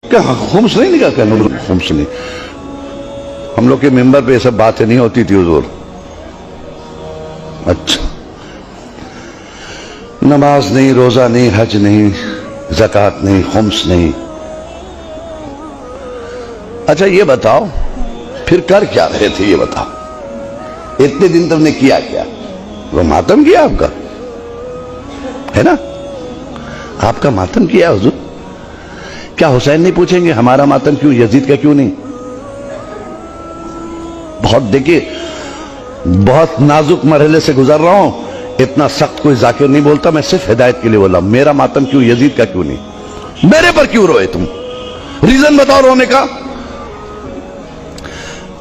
क्या खुम्स नहीं निकाल क्या? खुम्स नहीं, हम लोग के मेंबर पे ये सब बातें नहीं होती थी हुजूर। अच्छा, नमाज नहीं, रोजा नहीं, हज नहीं, ज़कात नहीं, खुम्स नहीं। अच्छा ये बताओ फिर कर क्या रहे थे? ये बताओ, इतने दिन तुमने किया क्या? वो मातम किया आपका, है ना? आपका मातम किया हुजूर। क्या हुसैन नहीं पूछेंगे हमारा मातम क्यों, यजीद का क्यों नहीं? बहुत देखिए, बहुत नाजुक मरहले से गुजर रहा हूं, इतना सख्त कोई जाकिर नहीं बोलता, मैं सिर्फ हिदायत के लिए बोला। मेरा मातम क्यों, यजीद का क्यों नहीं? मेरे पर क्यों रोए तुम? रीजन बताओ रोने का।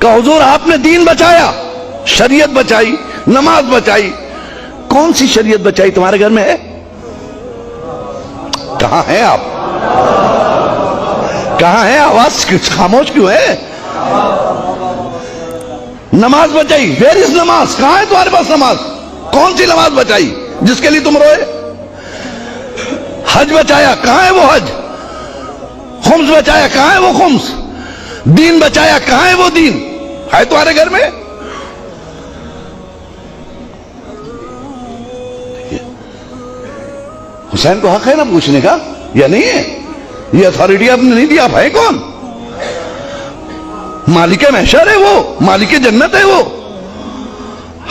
हुजूर आपने दीन बचाया, शरीयत बचाई, नमाज बचाई। कौन सी शरीयत बचाई तुम्हारे घर में है? कहां है आप? कहां है? आवाज खामोश क्यों है? नमाज बचाई, वेयर इज नमाज? कहां है तुम्हारे पास नमाज? कौन सी नमाज बचाई जिसके लिए तुम रोए? हज बचाया, कहां है वो हज? खुम्स बचाया, कहां है वो खुम्स? दीन बचाया, कहां है वो दीन? है तुम्हारे घर में? हुसैन को हक है ना पूछने का, या नहीं है? ये अथॉरिटी आपने नहीं दी। आप है कौन? मालिक महशर है वो, मालिक जन्नत है वो।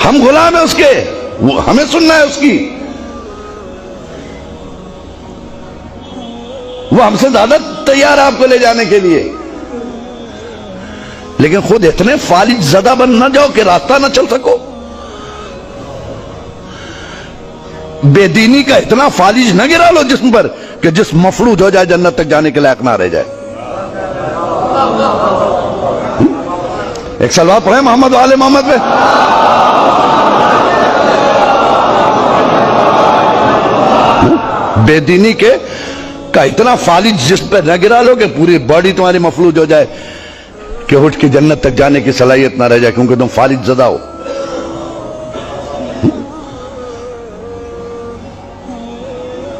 हम गुलाम है उसके, वो हमें सुनना है उसकी। वो हमसे ज्यादा तैयार है आपको ले जाने के लिए, लेकिन खुद इतने फालिज ज़दा बन ना जाओ कि रास्ता ना चल सको। बेदीनी का इतना फालिज न गिरा लो जिस्म पर कि जिस्म मफलूज हो जाए, जन्नत तक जाने के लायक ना रह जाए। एक सलवात पढ़े मोहम्मद वाले मोहम्मद पे। बेदीनी के का इतना फालिज जिस्म पर न गिरा लो कि पूरी बॉडी तुम्हारी मफलूज हो जाए कि उठ के जन्नत तक जाने की सलाहियत ना रह जाए, क्योंकि तुम फालिज ज़दा हो।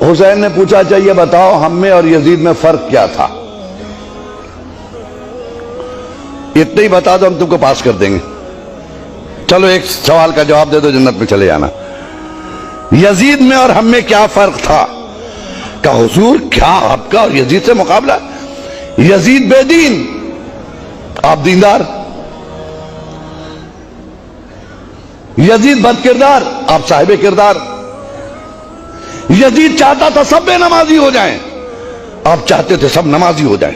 हुसैन ने पूछा, चाहिए बताओ हम में और यजीद में फर्क क्या था? इतने ही बता दो, हम तुमको पास कर देंगे। चलो एक सवाल का जवाब दे दो, जन्नत में चले जाना। यजीद में और हम में क्या फर्क था? का हुजूर क्या आपका और यजीद से मुकाबला? यजीद बेदीन, आप दीनदार। यजीद बदकिरदार, आप साहिब किरदार। यजीद चाहता था सब बेनमाजी हो जाएं, आप चाहते थे सब नमाजी हो जाएं।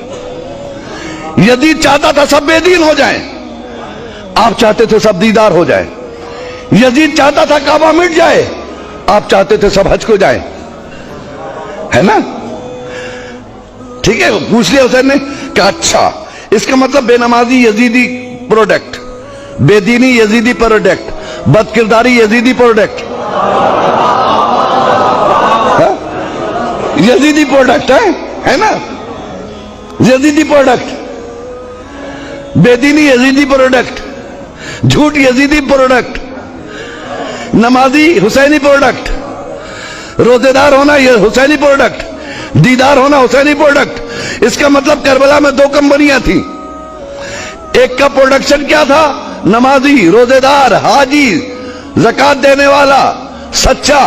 यजीद चाहता था सब बेदीन हो जाएं, आप चाहते थे सब दीदार हो जाएं। यजीद चाहता था काबा मिट जाए, आप चाहते थे सब हज को जाएं, है ना? ठीक है, पूछ लिया हुसैन ने कि अच्छा इसका मतलब बेनमाजी यजीदी प्रोडक्ट, बेदीनी यजीदी प्रोडक्ट, बदकिरदारी यजीदी प्रोडक्ट, यजीदी प्रोडक्ट है ना? यजीदी प्रोडक्ट, बेदीनी यजीदी प्रोडक्ट, झूठ यजीदी प्रोडक्ट, नमाजी हुसैनी प्रोडक्ट, रोजेदार होना ये हुसैनी प्रोडक्ट, दीदार होना हुसैनी प्रोडक्ट। इसका मतलब करबला में दो कंपनियां थी, एक का प्रोडक्शन क्या था? नमाजी, रोजेदार, हाजी, ज़कात देने वाला, सच्चा।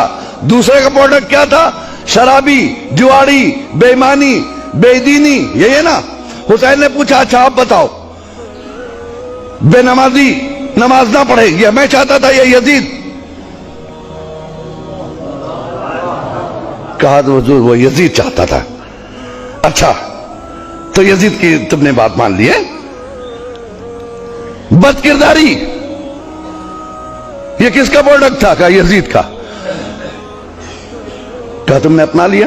दूसरे का प्रोडक्ट क्या था? शराबी, जुआड़ी, बेईमानी, बेदीनी। यही है ना? हुसैन ने पूछा, अच्छा आप बताओ, बेनमाजी नमाज ना पढ़े, ये मैं चाहता था, ये यजीद। कहा तो वो यजीद चाहता था। अच्छा तो यजीद की तुमने बात मान ली है। बदकिरदारी ये किसका प्रोडक्ट था? कहा यजीद का। कहा तुमने अपना लिया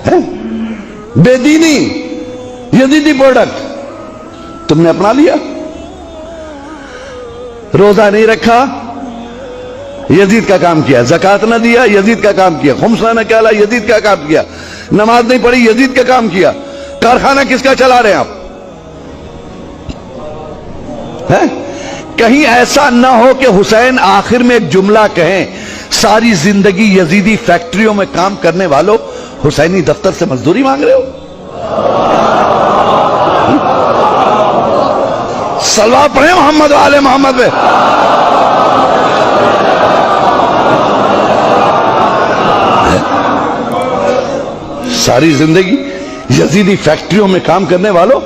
है? बेदीनी यजीदी प्रोडक्ट तुमने अपना लिया। रोजा नहीं रखा, यजीद का काम किया। ज़कात ना दिया, यजीद का काम किया। खुम्स ना निकाला, यजीद का काम किया। नमाज नहीं पढ़ी, यजीद का काम किया। कारखाना किसका चला रहे हैं आप? है? कहीं ऐसा ना हो कि हुसैन आखिर में एक जुमला कहें, सारी जिंदगी यजीदी फैक्ट्रियों में काम करने वालों हुसैनी दफ्तर से मजदूरी मांग रहे हो? सलवा पढ़े मोहम्मद वाले मोहम्मद पे। सारी जिंदगी यजीदी फैक्ट्रियों में काम करने वालों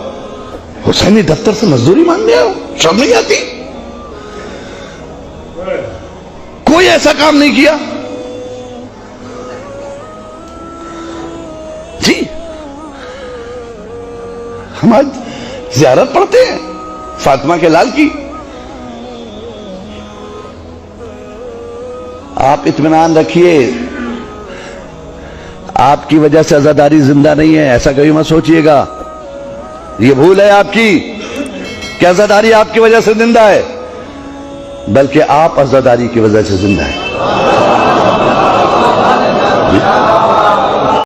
हुसैनी दफ्तर से मजदूरी मांगने आओ, शर्म नहीं आती? कोई ऐसा काम नहीं किया जी। हम आज ज़ियारत पढ़ते हैं फातिमा के लाल की। आप इत्मीनान रखिए, आपकी वजह से अज़ादारी जिंदा नहीं है, ऐसा कभी मत सोचिएगा। ये भूल है आपकी कि अज़ादारी आपकी वजह से जिंदा है, बल्कि आप अज़ादारी की वजह से जिंदा है।